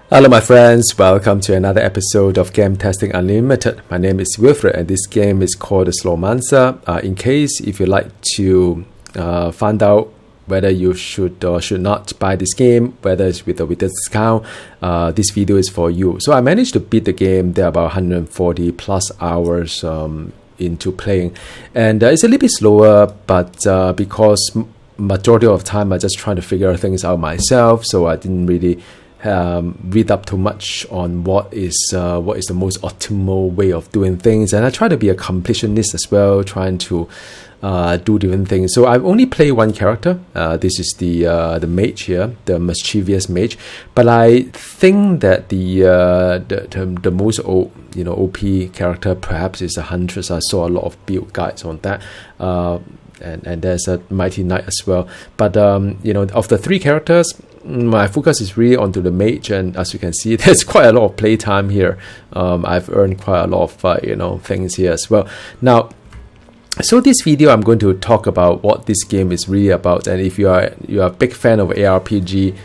Hello my friends, welcome to another episode of Game Testing Unlimited. My name is Wilfred and this game is called Slormancer. In case if you'd like to find out whether you should or should not buy this game, whether it's with or without discount, this video is for you. So I managed to beat the game. There are about 140 plus hours into playing, and it's a little bit slower, but because majority of the time I just trying to figure things out myself, so I didn't really read up too much on what is the most optimal way of doing things, and I try to be a completionist as well, trying to do different things. So I've only played one character. This is the mage here, the mischievous mage. But I think that the most OP character perhaps is the huntress. I saw a lot of build guides on that. And there's a mighty knight as well. But of the three characters, my focus is really onto the mage, and as you can see, there's quite a lot of playtime here. I've earned quite a lot of things here as well. Now, so this video I'm going to talk about what this game is really about, and if you are a big fan of aRPG,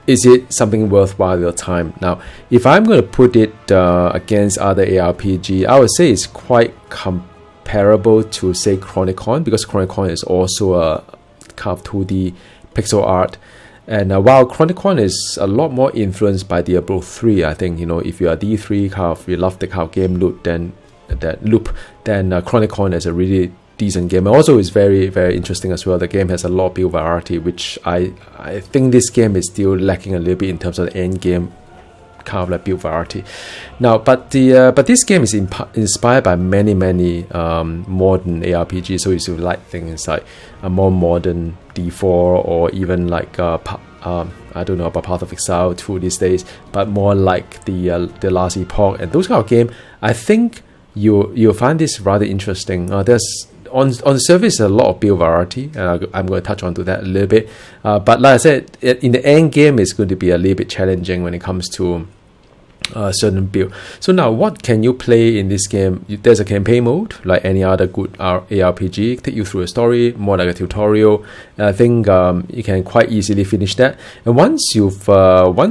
is it something worthwhile your time? Now, if I'm going to put it against other aRPG, I would say it's quite comparable to say Chronicon, because Chronicon is also a kind of 2D pixel art. And while Chronicon is a lot more influenced by Diablo 3, I think, if you are D3 you love the kind of game loop, then Chronicon is a really decent game. And also, it's very, very interesting as well. The game has a lot of build variety, which I think this game is still lacking a little bit in terms of the end game kind of like build variety. Now, but this game is inspired by many modern ARPGs. So if you like things like a more modern D4, or even like I don't know about Path of Exile 2 these days, but more like the Last Epoch and those kind of game, I think you'll find this rather interesting. There's on the surface a lot of build variety, and I'm going to touch on to that a little bit. But like I said, in the end game, it's going to be a little bit challenging when it comes to certain build. So now, what can you play in this game? There's a campaign mode, like any other good ARPG, take you through a story, more like a tutorial. And I think you can quite easily finish that. And once you've kind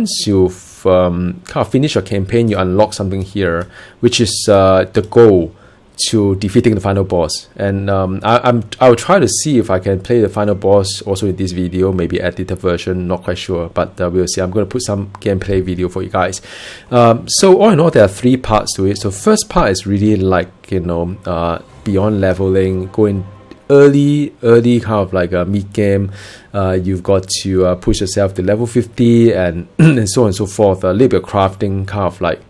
of finished your campaign, you unlock something here, which is the goal to defeating the final boss. And I'll try to see if I can play the final boss also in this video, maybe edited version, not quite sure, but we'll see. I'm going to put some gameplay video for you guys. So all in all, there are three parts to it. So first part is really like beyond leveling, going early kind of like a mid game. You've got to push yourself to level 50 and and so on and so forth. A little bit of crafting kind of like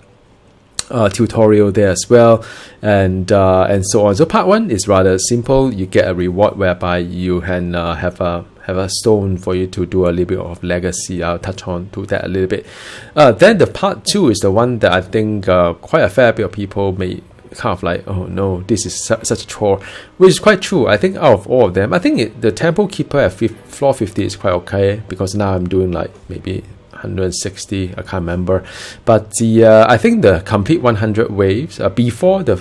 tutorial there as well, and so on. So part one is rather simple. You get a reward whereby you can have a stone for you to do a little bit of legacy. I'll touch on to that a little bit. Then the part two is the one that I think quite a fair bit of people may kind of like, oh no, this is such a chore, which is quite true. I think out of all of them, I think the Temple Keeper at floor 50 is quite okay, because now I'm doing like maybe 160, I can't remember, but I think the complete 100 waves before the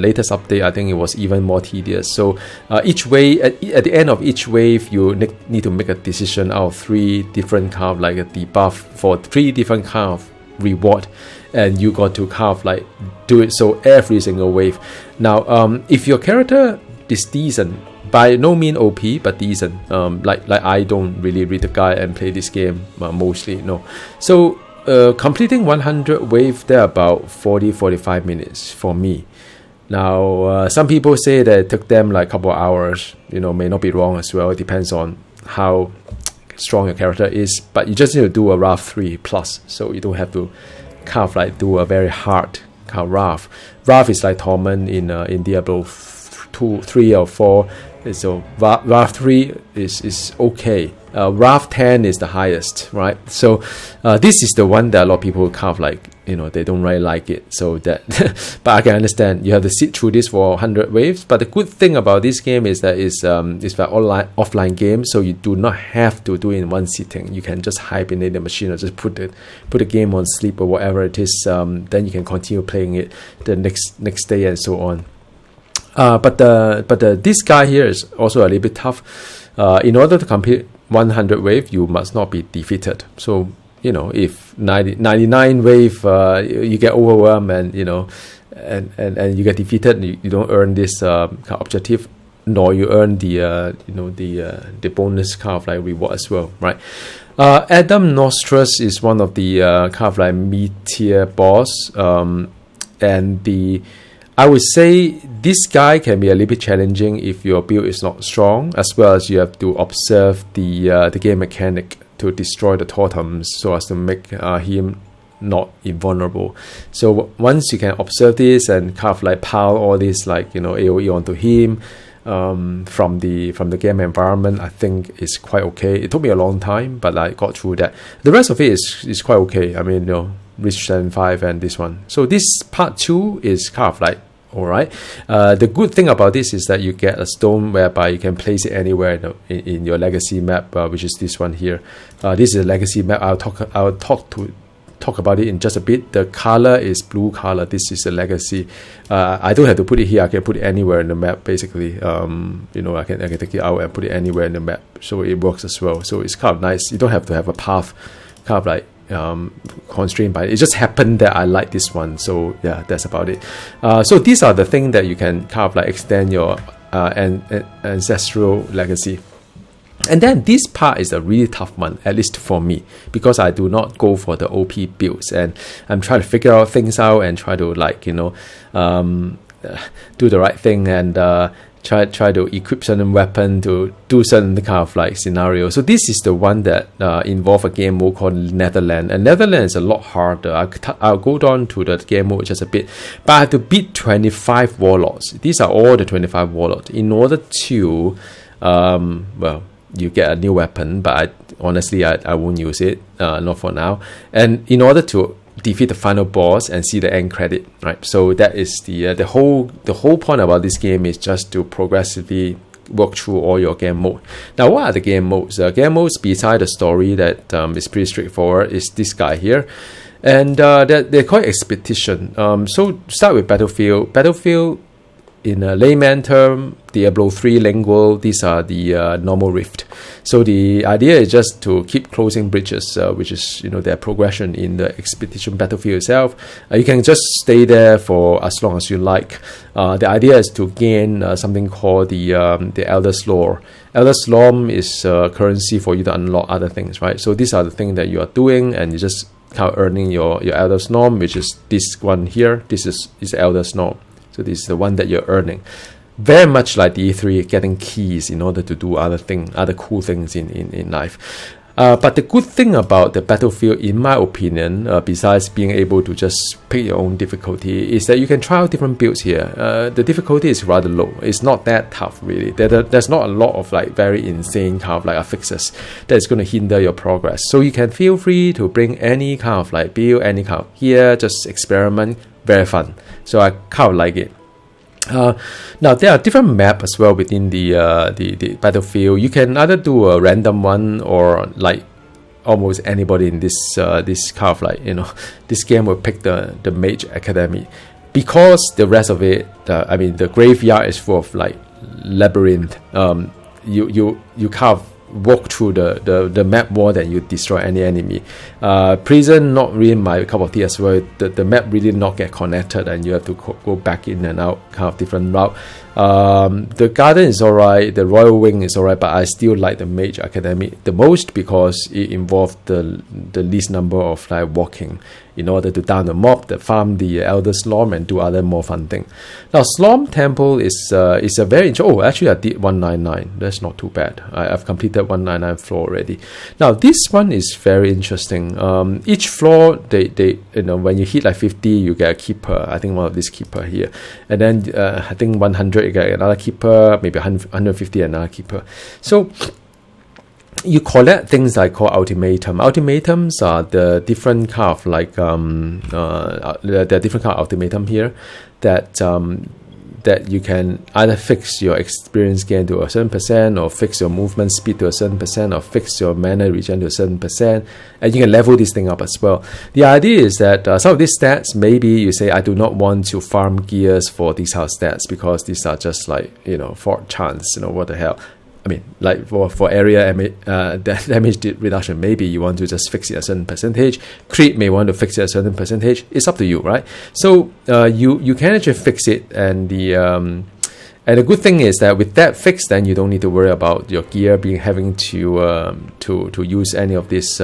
latest update, I think it was even more tedious. So each wave, at the end of each wave, you need to make a decision out of three different kind of like a debuff for three different kind of reward, and you got to kind of like do it so every single wave. Now if your character is decent, by no mean OP, but decent. Like I don't really read the guide and play this game mostly. No. So completing 100 wave, they're about 40-45 minutes for me. Now some people say that it took them like a couple of hours. May not be wrong as well. It depends on how strong your character is. But you just need to do a Wrath 3+, so you don't have to kind of like do a very hard kind of Wrath. Wrath is like Torment in Diablo 2, 3 or 4. So Wrath 3 is okay. Wrath 10 is the highest, right? So this is the one that a lot of people kind of like, they don't really like it. So that, but I can understand you have to sit through this for 100 waves. But the good thing about this game is that it's an offline game, so you do not have to do it in one sitting. You can just hibernate the machine or just put the game on sleep or whatever it is. Then you can continue playing it the next day and so on. But this guy here is also a little bit tough. In order to complete 100 wave, you must not be defeated. So if 99 wave, you get overwhelmed and, and you get defeated, you don't earn this kind of objective, nor you earn the bonus kind of like reward as well, right? Adam Nostrus is one of the kind of like mid-tier boss, and I would say this guy can be a little bit challenging if your build is not strong, as well as you have to observe the game mechanic to destroy the totems so as to make him not invulnerable. So once you can observe this and kind of like pile all this like AoE onto him from the game environment, I think it's quite okay. It took me a long time, but I got through that. The rest of it is quite okay. I mean, Reach 75 and this one. So this part 2 is kind of like alright. The good thing about this is that you get a stone whereby you can place it anywhere in your legacy map, which is this one here. This is a legacy map. I'll talk about it in just a bit. The color is blue color. This is a legacy. I don't have to put it here. I can put it anywhere in the map basically. I can take it out and put it anywhere in the map, so it works as well. So it's kind of nice. You don't have to have a path kind of like constrained by it. It just happened that I like this one, so yeah, that's about it. So these are the things that you can kind of like extend your ancestral legacy. And then this part is a really tough one, at least for me, because I do not go for the OP builds, and I'm trying to figure out things out and try to like do the right thing and try to equip certain weapon to do certain kind of like scenario. So this is the one that involve a game mode called Netherlands, and Netherlands is a lot harder. I'll go down to the game mode just a bit, but I have to beat 25 warlords. These are all the 25 warlords in order to you get a new weapon, but honestly I won't use it, not for now. And in order to defeat the final boss and see the end credit, right? So that is the whole point about this game is just to progressively work through all your game mode. Now, what are the game modes? Game modes beside the story that is pretty straightforward is this guy here, and they're called expedition. So start with Battlefield. Battlefield, in a layman term, Diablo 3 lingual, these are the normal rift. So the idea is just to keep closing bridges, which is their progression in the expedition battlefield itself. You can just stay there for as long as you like. The idea is to gain something called the Elder Slore. Elder Slore is currency for you to unlock other things, right? So these are the things that you are doing, and you just kind of earning your Elder Slore, which is this one here. This is Elder Slore. So this is the one that you're earning. Very much like the E3, getting keys in order to do other cool things in life. But the good thing about the Battlefield, in my opinion, besides being able to just pick your own difficulty, is that you can try out different builds here. The difficulty is rather low. It's not that tough, really. There's not a lot of like very insane kind of like affixes that is going to hinder your progress. So you can feel free to bring any kind of like build, any kind of here, just experiment. Very fun. So I kind of like it. Now there are different maps as well within the Battlefield. You can either do a random one, or like almost anybody in this kind of like this game will pick the Mage Academy, because the rest of it, the graveyard is full of like labyrinth. You kind of walk through the map more than you destroy any enemy. Prison, not really my cup of tea as well. The map really not get connected, and you have to go back in and out, kind of different route. The garden is alright, the royal wing is alright, but I still like the Mage Academy the most because it involved the least number of like walking in order to down the mob, the farm the Elder Slorm, and do other more fun thing. Now Slorm Temple is a very actually I did 199. That's not too bad. I've completed 199 floor already. Now this one is very interesting. Each floor they when you hit like 50, you get a keeper. I think one of these keeper here, and then I think 100 you get another keeper, maybe 150 another keeper. So you collect things I call ultimatum. Ultimatums are the different kind of like there are different kind of ultimatum here that you can either fix your experience gain to a certain percent, or fix your movement speed to a certain percent, or fix your mana regen to a certain percent, and you can level this thing up as well. The idea is that some of these stats, maybe you say I do not want to farm gears for these house stats because these are just like for chance, what the hell. I mean, like for area damage reduction, maybe you want to just fix it a certain percentage. Crit may want to fix it a certain percentage. It's up to you, right? So you can actually fix it, and the good thing is that with that fixed, then you don't need to worry about your gear having to use any of these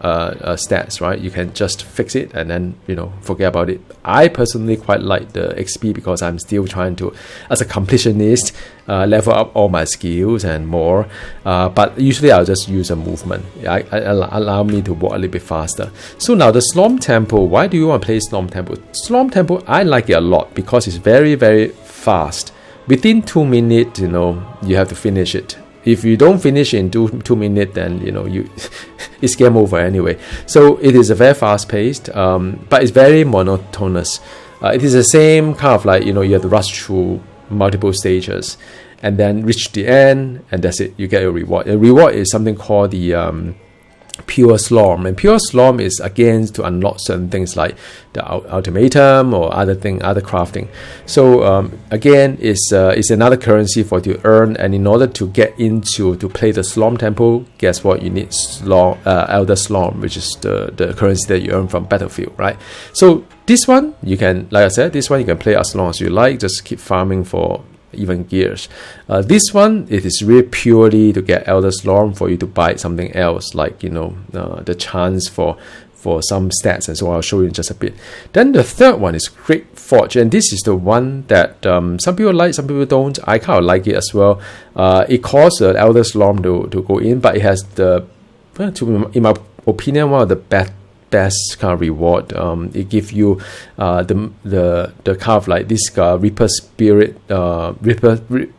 stats, right? You can just fix it and then forget about it. I personally quite like the XP because I'm still trying to, as a completionist, level up all my skills and more. But usually I'll just use a movement. Allow me to walk a little bit faster. So now the Slorm Temple. Why do you want to play Slorm Temple? Slorm Temple, I like it a lot because it's very, very fast. Within 2 minutes, you have to finish it. If you don't finish in 2 minutes, then it's game over anyway. So it is a very fast paced, but it's very monotonous. It is the same kind of like you have to rush through multiple stages and then reach the end, and that's it. You get your reward. The reward is something called the Pure Slorm, and Pure Slorm is again to unlock certain things like the ultimatum or other crafting. So again, it's another currency for you to earn, and in order to get to play the Slorm Temple, guess what? You need Elder Slorm, which is the currency that you earn from Battlefield, right? So this one you can, like I said, this one you can play as long as you like. Just keep farming for even gears. This one, it is really purely to get Elder Slorm for you to buy something else, like the chance for some stats, and so I'll show you in just a bit. Then the third one is Great Forge, and this is the one that some people like, some people don't. I kind of like it as well. It costs the Elder Slorm to go in, but it has in my opinion, one of the best kind of reward. It gives you the kind of like this Reaper Spirit,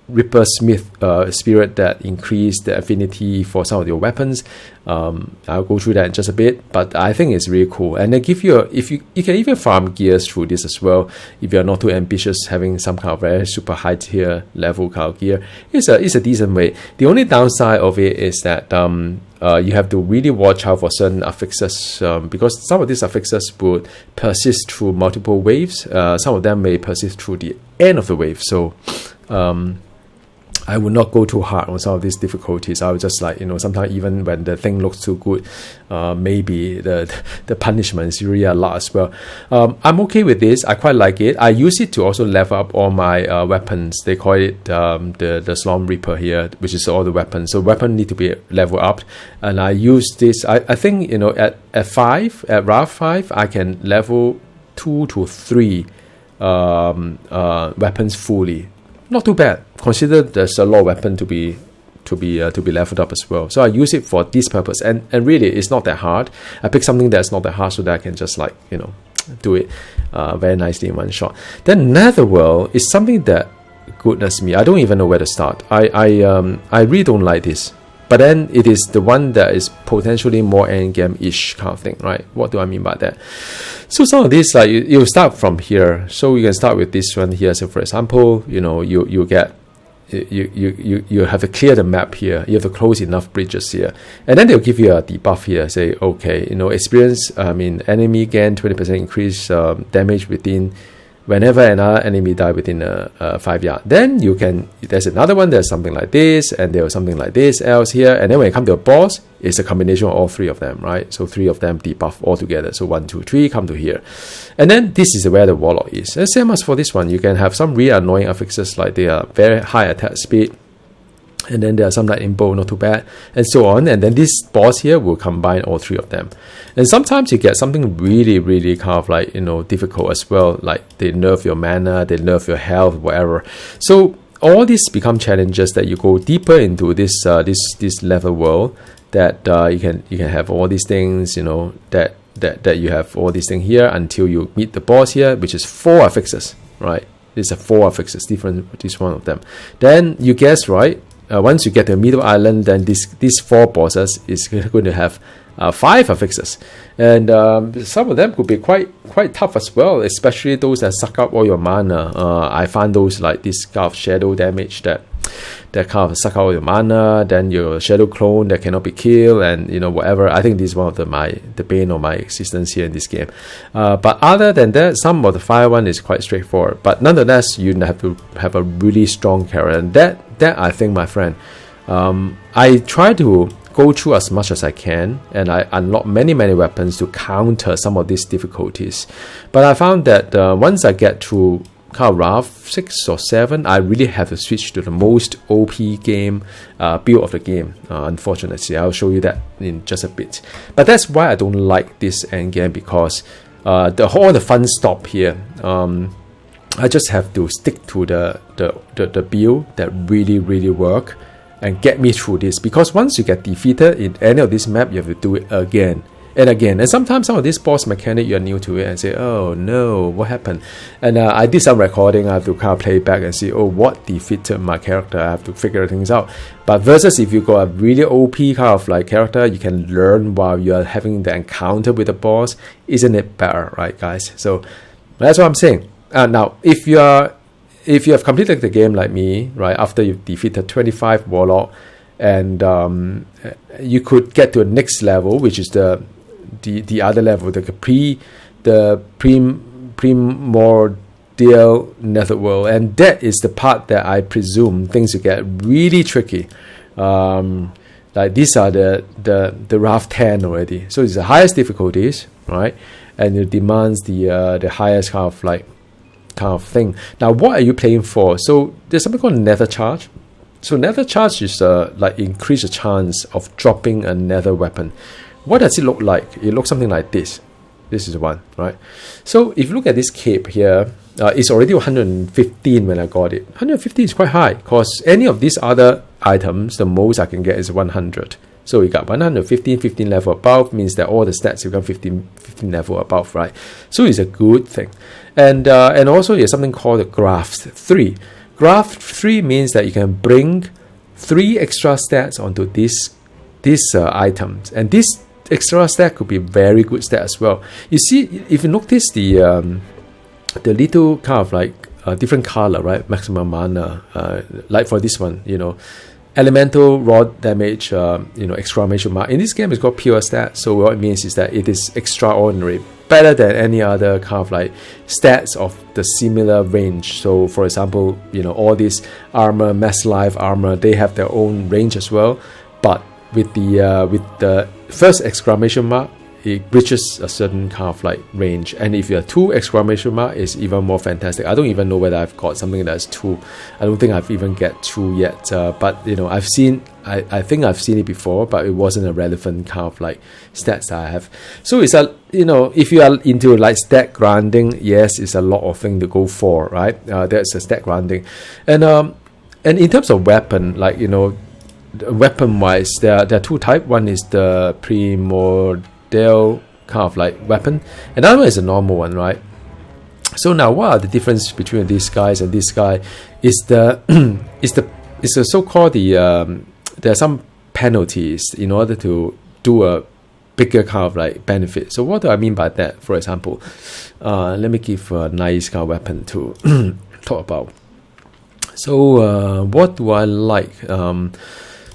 Reaper Smith Spirit that increase the affinity for some of your weapons. I'll go through that in just a bit, but I think it's really cool. And they give you you can even farm gears through this as well if you're not too ambitious, having some kind of very super high tier level kind of gear. It's a decent way. The only downside of it is that you have to really watch out for certain affixes, because some of these affixes would persist through multiple waves. Some of them may persist through the end of the wave. So I would not go too hard on some of these difficulties. I would just sometimes even when the thing looks too good, maybe the punishment is really a lot as well. I'm okay with this. I quite like it. I use it to also level up all my weapons. They call it the Slorm Reaper here, which is all the weapons. So weapons need to be leveled up, and I use this. I think at RAF 5 I can level 2 to 3 weapons fully. Not too bad. Consider there's a lot of weapon to be leveled up as well. So I use it for this purpose, and really it's not that hard. I pick something that's not that hard so that I can just do it very nicely in one shot. Then Netherworld is something that, goodness me, I don't even know where to start. I really don't like this. But then it is the one that is potentially more endgame-ish kind of thing, right? What do I mean by that? So some of these, like you start from here. So you can start with this one here. So for example, you have to clear the map here. You have to close enough bridges here, and then they'll give you a debuff here. Say, okay, experience. Enemy gain 20% increase damage whenever another enemy die within 5 yards. Then you can, there's another one, there's something like this, and there's something like this else here. And then when it comes to a boss, it's a combination of all three of them, right? So 3 of them debuff all together. So 1, 2, 3 come to here. And then this is where the Warlock is. And same as for this one, you can have some really annoying affixes, like they are very high attack speed, and then there are some lightning bolt, not too bad, and so on. And then this boss here will combine all 3 of them. And sometimes you get something really, really kind of like difficult as well, like they nerf your mana, they nerf your health, whatever. So all these become challenges that you go deeper into this level world, that you can have all these things, that you have all these things here until you meet the boss here, which is 4 affixes, right? These are 4 affixes, different with each one of them. Then you guess right. Once you get to the middle island, then these 4 bosses is going to have 5 affixes, and some of them could be quite tough as well, especially those that suck up all your mana. I find those like this kind of shadow damage that kind of suck out your mana, then your shadow clone that cannot be killed, and whatever. I think this is one of the bane of my existence here in this game. But other than that, some of the fire one is quite straightforward. But nonetheless, you have to have a really strong character, and that I think, my friend, I try to go through as much as I can, and I unlock many weapons to counter some of these difficulties. But I found that once I get through kind of rough 6 or 7, I really have to switch to the most OP game build of the game. Unfortunately, I'll show you that in just a bit. But that's why I don't like this end game, because all the fun stop here. I just have to stick to the build that really work and get me through this, because once you get defeated in any of this map, you have to do it again and again. And sometimes some of this boss mechanic, you're new to it and say, oh no, what happened? And I did some recording. I have to kind of play back and see, oh, what defeated my character. I have to figure things out. But versus if you got a really OP kind of like character, you can learn while you're having the encounter with the boss. Isn't it better, right, guys? So that's what I'm saying. Now, if you have completed the game like me, right, after you've defeated 25 Warlock, and you could get to the next level, which is the other level, the primordial netherworld, and that is the part that I presume things will get really tricky. Like these are the rough 10 already, so it's the highest difficulties, right, and it demands the highest kind of thing. Now, what are you playing for? So there's something called nether charge. So nether charge is like increase the chance of dropping a nether weapon. What does it look like? It looks something like this. This is one, right? So if you look at this cape here, it's already 115 when I got it. 115 is quite high, because any of these other items, the most I can get is 100. So you got 115, 15 level above, means that all the stats you got 15 level above, right? So it's a good thing. And also there's something called the Graft 3. Graft 3 means that you can bring 3 extra stats onto these items, and this extra stat could be very good stat as well. You see, if you notice the little kind of like different color, right? Maximum mana, like for this one, you know, elemental raw damage, exclamation mark. In this game, it's called pure stat. So what it means is that it is extraordinary, better than any other kind of like stats of the similar range. So for example, all these armor, mass life armor, they have their own range as well. But with the first exclamation mark, it reaches a certain kind of like range, and if you have 2 exclamation mark, it's even more fantastic. I don't even know whether I've got something that's 2. I don't think I've even get 2 yet, but I've seen, I think I've seen it before, but it wasn't a relevant kind of like stats that I have. So it's a, if you are into like stat grinding, yes, it's a lot of thing to go for, right? That's a stat grinding. And in terms of weapon, like weapon wise, there are 2 types. One is the primordial kind of like weapon, another one is a normal one, right? So now, what are the difference between these guys and this guy? Is the so-called there are some penalties in order to do a bigger kind of like benefit. So what do I mean by that? For example, let me give a nice kind of weapon to talk about. So what do I like?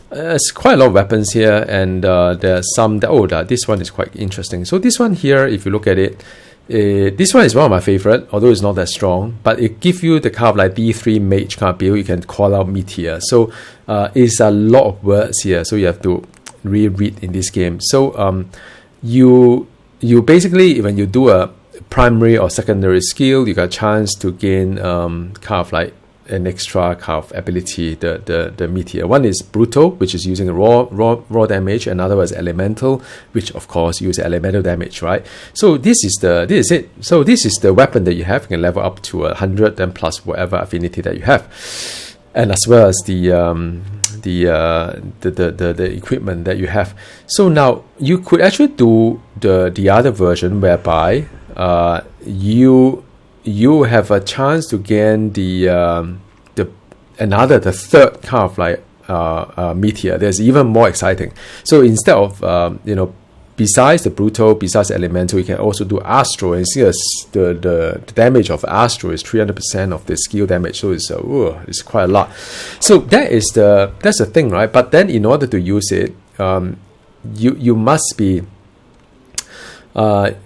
There's quite a lot of weapons here, and there are some that, this one is quite interesting. So this one here, if you look at it, this one is one of my favorite, although it's not that strong, but it gives you the kind of like D3 mage kind of build. You can call out meteor. So it's a lot of words here, so you have to reread in this game. So you basically, when you do a primary or secondary skill, you got a chance to gain kind of like an extra kind of ability, the meteor. One is brutal, which is using raw damage. Another was elemental, which of course use elemental damage, right? So this is it. So this is the weapon that you have. You can level up to 100, then plus whatever affinity that you have, and as well as the equipment that you have. So now you could actually do the other version, whereby you have a chance to gain the third kind of like meteor. There's even more exciting. So instead of besides the brutal, besides the elemental, you can also do astro, and see the damage of astro is 300% of the skill damage. So it's quite a lot. So that's the thing, right? But then in order to use it, you must be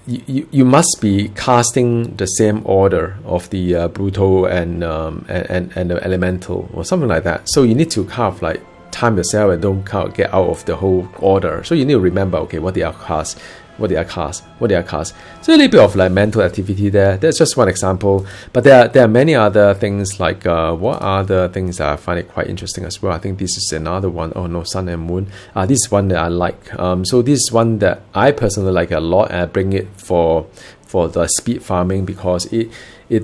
you must be casting the same order of the brutal and the elemental or something like that. So you need to kind of like time yourself and don't kind of get out of the whole order. So you need to remember, okay, what they are cast, what they are cast, what they are cast. So a little bit of like mental activity there. That's just one example. But there are many other things like what are the things that I find it quite interesting as well. I think this is another one. Oh no, sun and moon. This is one that I like. So this is one that I personally like a lot, and I bring it for the speed farming because it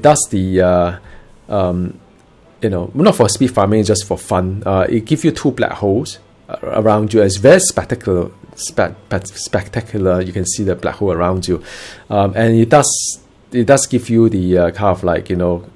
does the not for speed farming, just for fun. It gives you 2 black holes around you. It's very spectacular. You can see the black hole around you, and it does give you the kind of like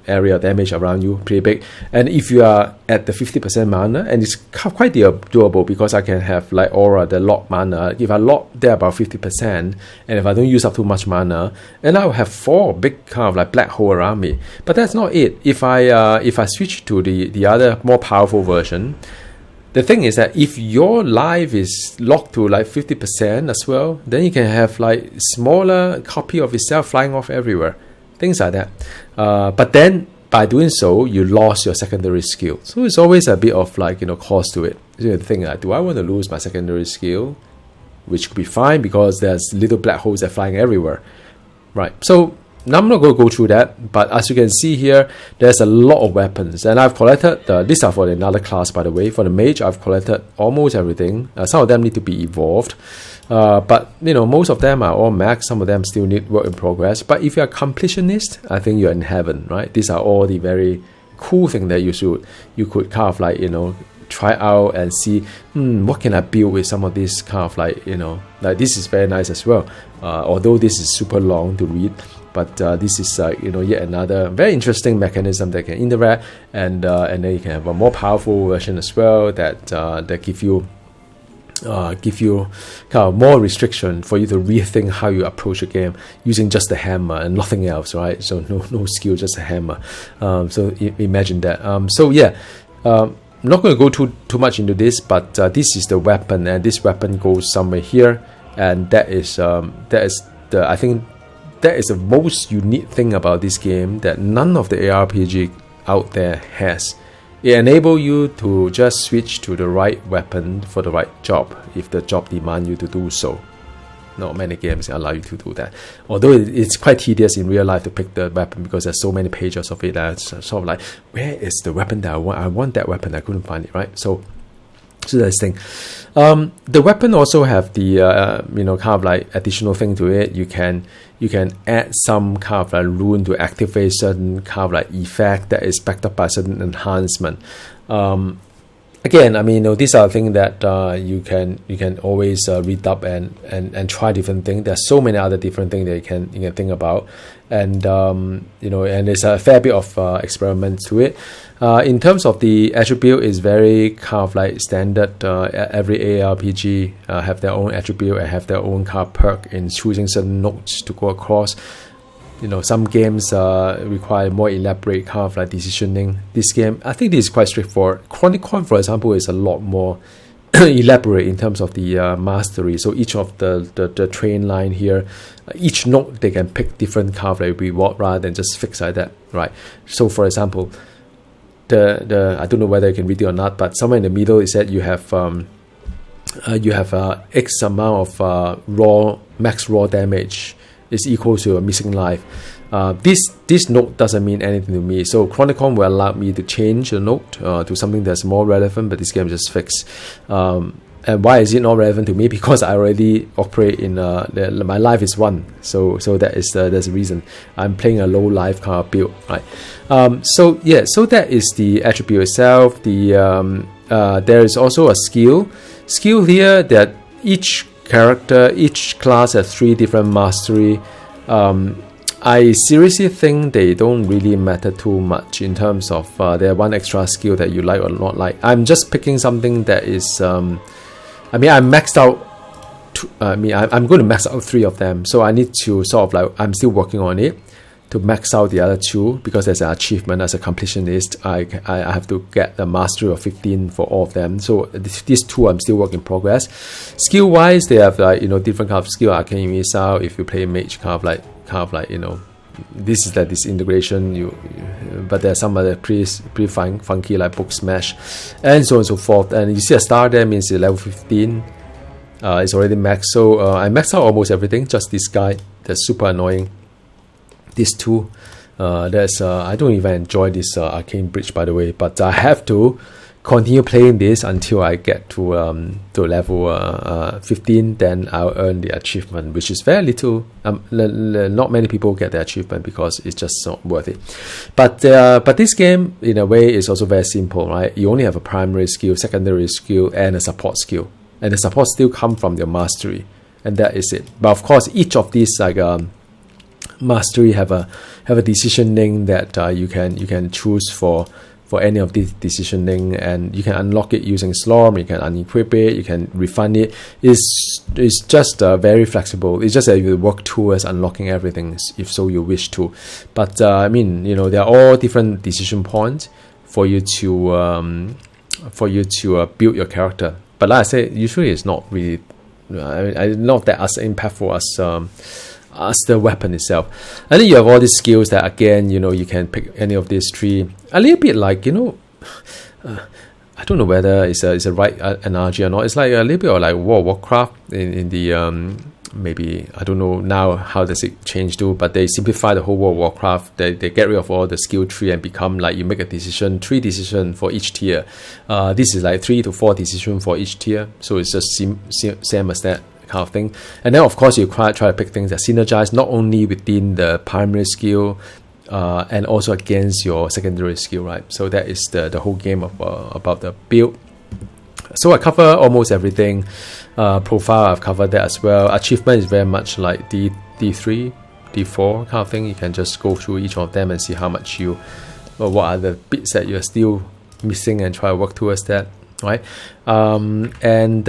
area damage around you pretty big. And if you are at the 50% mana, and it's quite doable because I can have like aura, the lock mana. If I lock there about 50%, and if I don't use up too much mana, and I will have 4 big kind of like black hole around me. But that's not it. If I switch to the other more powerful version, the thing is that if your life is locked to like 50% as well, then you can have like smaller copy of yourself flying off everywhere, things like that. But then by doing so, you lost your secondary skill. So it's always a bit of like cost to it. So you think, do I want to lose my secondary skill? Which could be fine because there's little black holes that are flying everywhere, right? So now I'm not going to go through that, but as you can see here, there's a lot of weapons, and I've collected, these are for another class by the way. For the mage, I've collected almost everything. Some of them need to be evolved, but most of them are all max. Some of them still need work in progress. But if you're a completionist, I think you're in heaven, right? These are all the very cool things that you could kind of like try out and see what can I build with some of this kind of like like this is very nice as well, although this is super long to read. But this is yet another very interesting mechanism that can interact, and then you can have a more powerful version as well that give you kind of more restriction for you to rethink how you approach a game using just the hammer and nothing else, right? So no skill, just a hammer. So imagine that. I'm not going to go too much into this, but this is the weapon, and this weapon goes somewhere here, and that is I think that is the most unique thing about this game that none of the aRPG out there has. It enables you to just switch to the right weapon for the right job if the job demands you to do so. Not many games allow you to do that. Although it's quite tedious in real life to pick the weapon because there's so many pages of it. It's sort of like, where is the weapon that I want? I want that weapon. I couldn't find it, right? So that's the thing. The weapon also have the kind of like additional thing to it. You can add some kind of like rune to activate certain kind of like effect that is backed up by certain enhancement. Again, I mean, these are things that you can always read up and try different things. There's so many other different things that you can think about, and and there's a fair bit of experiment to it. In terms of the attribute, is very kind of like standard. Every aRPG have their own attribute and have their own kind of perk in choosing certain nodes to go across. Some games require more elaborate kind of like decisioning. This game, I think this is quite straightforward. Chronicon, for example, is a lot more elaborate in terms of the mastery. So each of the train line here, each node they can pick different kind of like reward rather than just fix like that, right? So for example, the I don't know whether you can read it or not, but somewhere in the middle it said you have X amount of max raw damage is equal to a missing life. This note doesn't mean anything to me. So Chronicon will allow me to change the note to something that's more relevant, but this game is just fixed. And why is it not relevant to me? Because I already operate in my life is 1. So there's a reason. I'm playing a low life kind of build, right? So that is the attribute itself. There is also a skill here that each character, each class has 3 different mastery. I seriously think they don't really matter too much in terms of their one extra skill that you like or not like. I'm just picking something that is I maxed out I'm going to max out 3 of them, so I need to sort of like, I'm still working on it to max out the other 2 because there's an achievement as a completionist. I have to get the mastery of 15 for all of them. So these 2 I'm still work in progress. Skill wise, they have like different kind of skill. Arcane missile. If you play mage, kind of like this is that this integration. But there are some other pretty funky like book smash, and so on and so forth. And you see a star there means it's level 15. It's already maxed. So I maxed out almost everything. Just this guy that's super annoying. These two. I don't even enjoy this arcane bridge, by the way, but I have to continue playing this until I get to level 15. Then I'll earn the achievement, which is very little. Not many people get the achievement because it's just not worth it. But this game, in a way, is also very simple, right? You only have a primary skill, secondary skill, and a support skill, and the support still come from your mastery, and that is it. But of course, each of these mastery have a decisioning that you can choose for any of these decisioning, and you can unlock it using Slorm, you can unequip it, you can refund it. It's just very flexible. It's just that you work towards unlocking everything if so you wish to. But I mean, there are all different decision points for you to build your character. But like I said, usually it's not really not that as impactful as the weapon itself. And then you have all these skills that, again, you can pick any of these three. A little bit like, I don't know whether it's a right analogy or not. It's like a little bit of like World of Warcraft in the maybe, I don't know now how does it change to, but they simplify the whole World of Warcraft. They get rid of all the skill tree and become like you make a decision, 3 decisions for each tier. This is like 3 to 4 decisions for each tier. So it's just same as that kind of thing. And then of course you try to pick things that synergize not only within the primary skill and also against your secondary skill, right? So that is the whole game about the build. So I cover almost everything. Profile, I've covered that as well. Achievement is very much like D3, D4 kind of thing. You can just go through each of them and see how much what are the bits that you're still missing and try to work towards that, right? And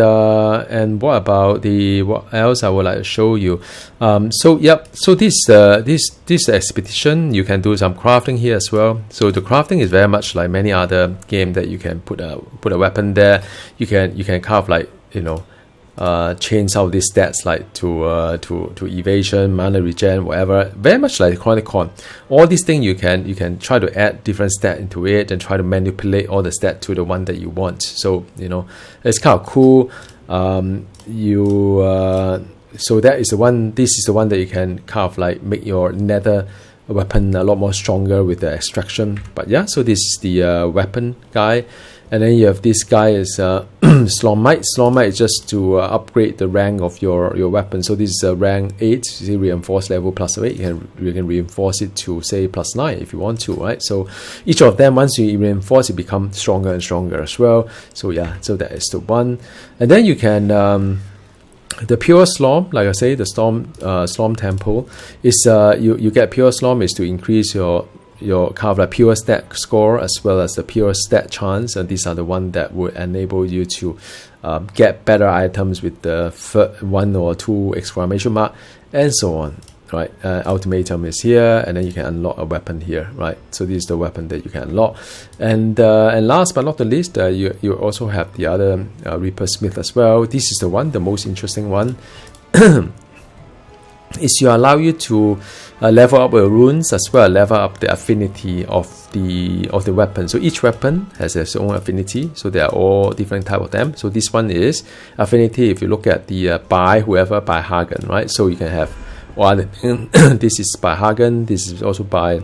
what about what else I would like to show you? So this expedition, you can do some crafting here as well. So the crafting is very much like many other game that you can put a weapon there. You can kind of like change some of these stats like to evasion, mana regen, whatever. Very much like Chronicon. All these things you can try to add different stats into it and try to manipulate all the stats to the one that you want. So it's kind of cool. So that is the one. This is the one that you can kind of like make your nether weapon a lot more stronger with the extraction. But yeah, so this is the weapon guy. And then you have this guy is Slormite. Slormite is just to upgrade the rank of your weapon. So this is rank 8, you see reinforced level plus 8. You can reinforce it to say plus 9 if you want to, right? So each of them, once you reinforce, it becomes stronger and stronger as well. So yeah, so that is the one. And then you can the pure Slorm, like I say, the Slorm temple is you get pure Slorm is to increase your kind of like pure stat score as well as the pure stat chance, and these are the one that would enable you to get better items with the 1 or 2 exclamation mark and so on, right? Ultimatum is here, and then you can unlock a weapon here, right? So this is the weapon that you can unlock. And last but not the least, you also have the other Reaper Smith as well. This is the one, the most interesting one. Is you allow you to level up your runes as well, level up the affinity of the weapon. So each weapon has its own affinity, so there are all different type of them. So this one is affinity. If you look at the by Hagen, right? So you can have this is by Hagen, this is also by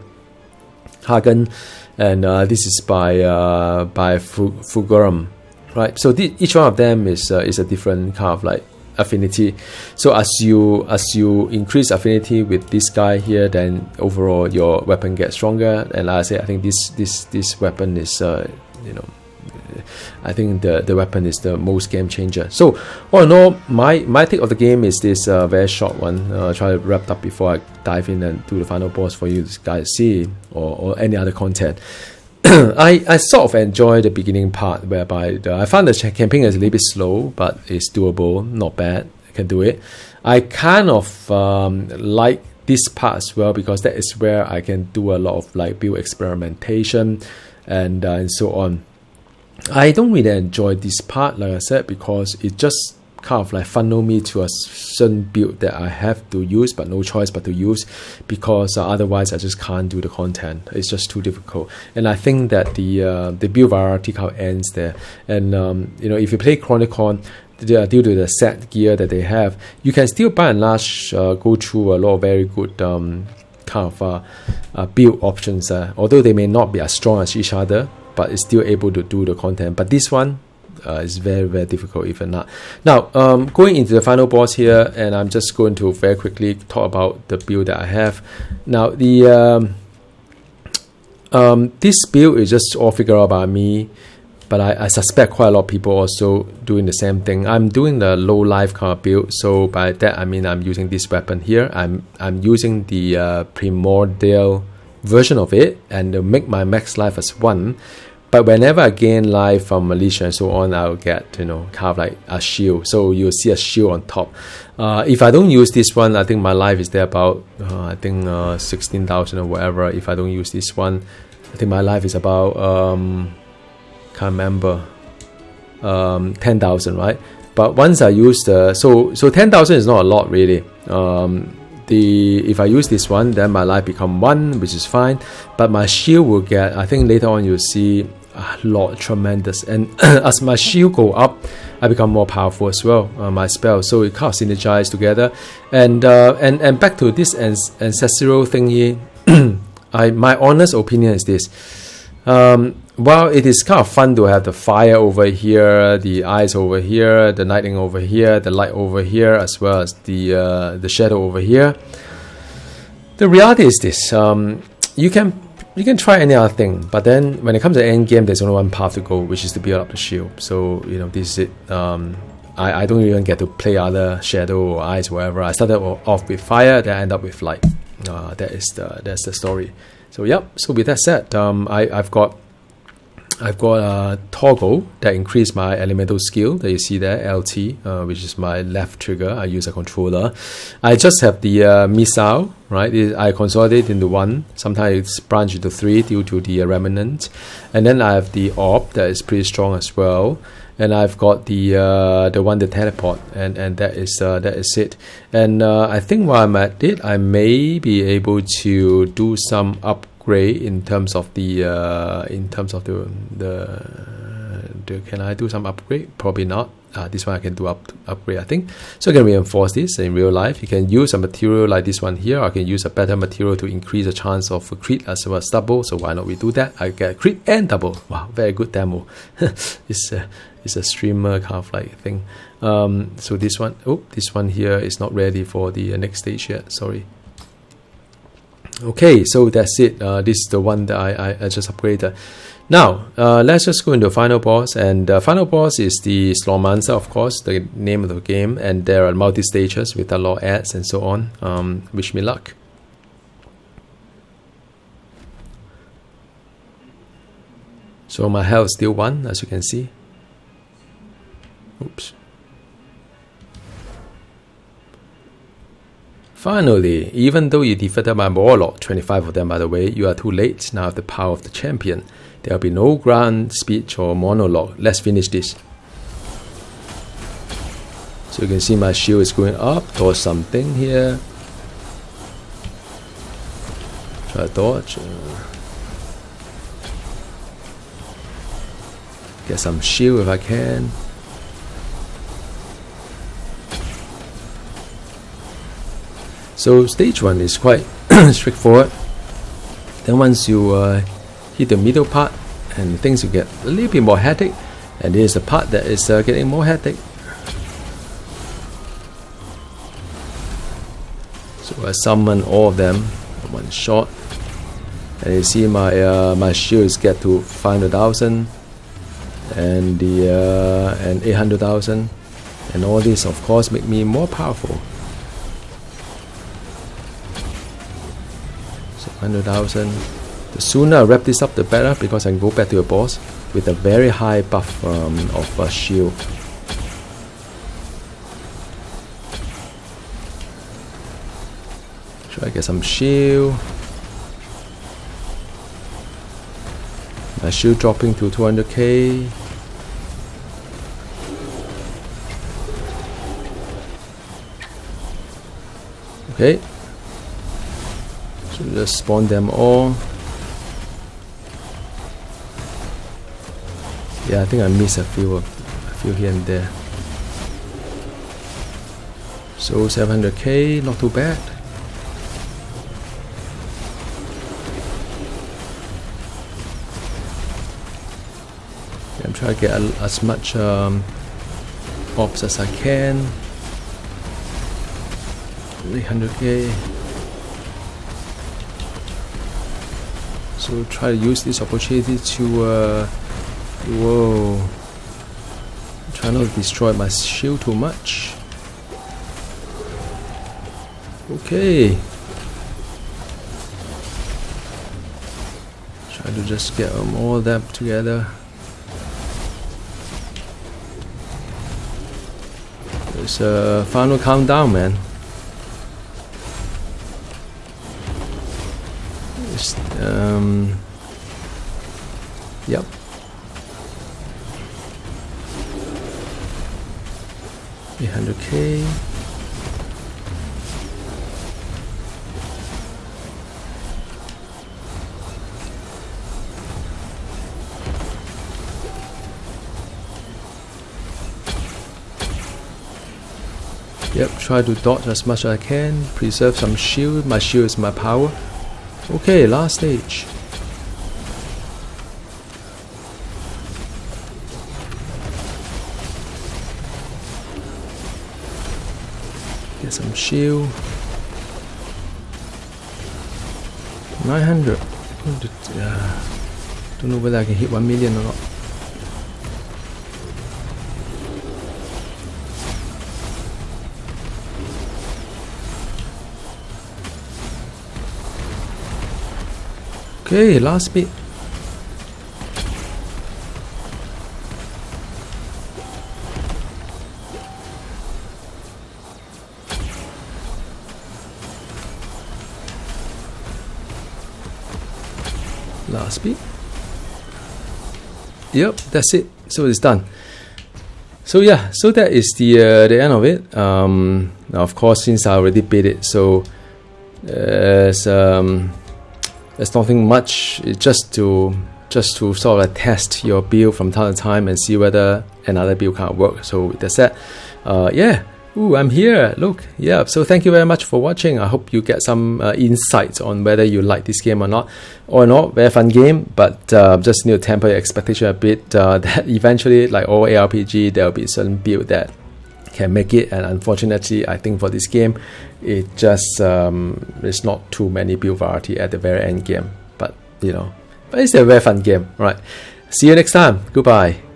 Hagen, and this is by Fulgurum, right? So each one of them is a different kind of like affinity. So as you increase affinity with this guy here, then overall your weapon gets stronger. And like I say, I think this weapon is I think the weapon is the most game changer. So all in all, my take of the game is this very short one. Try to wrap up before I dive in and do the final boss for you guys see, or any other content. I sort of enjoy the beginning part, whereby I found the campaign is a little bit slow, but it's doable, not bad. I can do it. I kind of like this part as well, because that is where I can do a lot of like build experimentation and so on. I don't really enjoy this part, like I said, because it just kind of like funnel me to a certain build that I have to use, but no choice but to use, because otherwise I just can't do the content. It's just too difficult. And I think that the build variety kind of ends there. And you know, if you play Chronicon, due to the set gear that they have, you can still by and large go through a lot of very good kind of build options, although they may not be as strong as each other, but it's still able to do the content. But this one is very, very difficult, even not. Now, going into the final boss here, and I'm just going to very quickly talk about the build that I have. Now, the this build is just all figured out by me, but I suspect quite a lot of people also doing the same thing. I'm doing the low life kind of build, so by that I mean I'm using this weapon here. I'm using the primordial version of it, and to make my max life as 1. But whenever I gain life from militia and so on, I'll get, you know, kind of like a shield. So you'll see a shield on top. If I don't use this one, I think my life is there about, I think 16,000 or whatever. If I don't use this one, I think my life is about, can't remember, 10,000, right? But once I use the, so 10,000 is not a lot really. If I use this one, then my life become 1, which is fine. But my shield will get, I think later on you'll see a lot, tremendous. And as my shield go up, I become more powerful as well, my spell. So it kind of synergize together. And back to this ancestral thingy, my honest opinion is this. While it is kind of fun to have the fire over here, the eyes over here, the lightning over here, the light over here, as well as the shadow over here, the reality is this: you can try any other thing, but then when it comes to the end game, there's only one path to go, which is to build up the shield. So you know, this is it. I don't even get to play other shadow or eyes, whatever. I started off with fire, then I end up with light. That's the story. So yep. So with that said, I've got a toggle that increase my elemental skill that you see there, LT, which is my left trigger. I use a controller. I just have the missile, right? I consolidate into 1. Sometimes it's branched into 3 due to the remnant. And then I have the orb that is pretty strong as well. And I've got the one that teleport, and that is it. And I think while I'm at it, I may be able to do some upgrade in terms of the can I do some upgrade? Probably not. This one I can do upgrade, I think. So I can reinforce this in real life. You can use a material like this one here. I can use a better material to increase the chance of a crit as well as double. So why not we do that? I get crit and double. Wow, very good demo. It's a streamer kind of like thing. So this one here is not ready for the next stage yet. Sorry. Okay, so that's it. This is the one that I just upgraded. Now, let's just go into final boss, and the final boss is the Slormancer, of course, the name of the game, and there are multi-stages with a lot of ads and so on. Wish me luck. So my health is still 1, as you can see. Oops. Finally, even though you defeated my warlock, 25 of them by the way, you are too late. Now I have the power of the champion. There will be no grand speech or monologue. Let's finish this. So you can see my shield is going up towards something here. Try to dodge. Get some shield if I can. So stage 1 is quite straightforward. Then once you hit the middle part, and things will get a little bit more hectic, and this is the part that is getting more hectic. So I summon all of them in one shot, and you see my my shields get to 500,000 and and 800,000, and all this of course make me more powerful. 100,000. The sooner I wrap this up, the better, because I can go back to the boss with a very high buff of shield. Try to get some shield. My shield dropping to 200k. Okay, so just spawn them all. Yeah, I think I missed a few here and there. So 700k, not too bad. I'm trying to get as much ops as I can. 300k. So try to use this opportunity to whoa, try not to destroy my shield too much. Okay, try to just get all of them together. It's a final countdown, man. It's, yep. $800k. Yep, try to dodge as much as I can, preserve some shield. My shield is my power. Okay, last stage. Get some shield. 900. Don't know whether I can hit 1 million or not. Okay, last bit. Last bit. Yep, that's it. So it's done. So yeah, so that is the end of it. Now of course, since I already beat it, so there's nothing much. It's just to sort of test your build from time to time and see whether another build can't work. So that's that. Yeah. Ooh, I'm here. Look. Yeah. So thank you very much for watching. I hope you get some insights on whether you like this game or not. Very fun game, but just need to temper your expectation a bit. That eventually, like all aRPG, there will be certain build that can make it, and unfortunately I think for this game it just there's not too many build variety at the very end game, but you know, but it's a very fun game. Right, see you next time. Goodbye.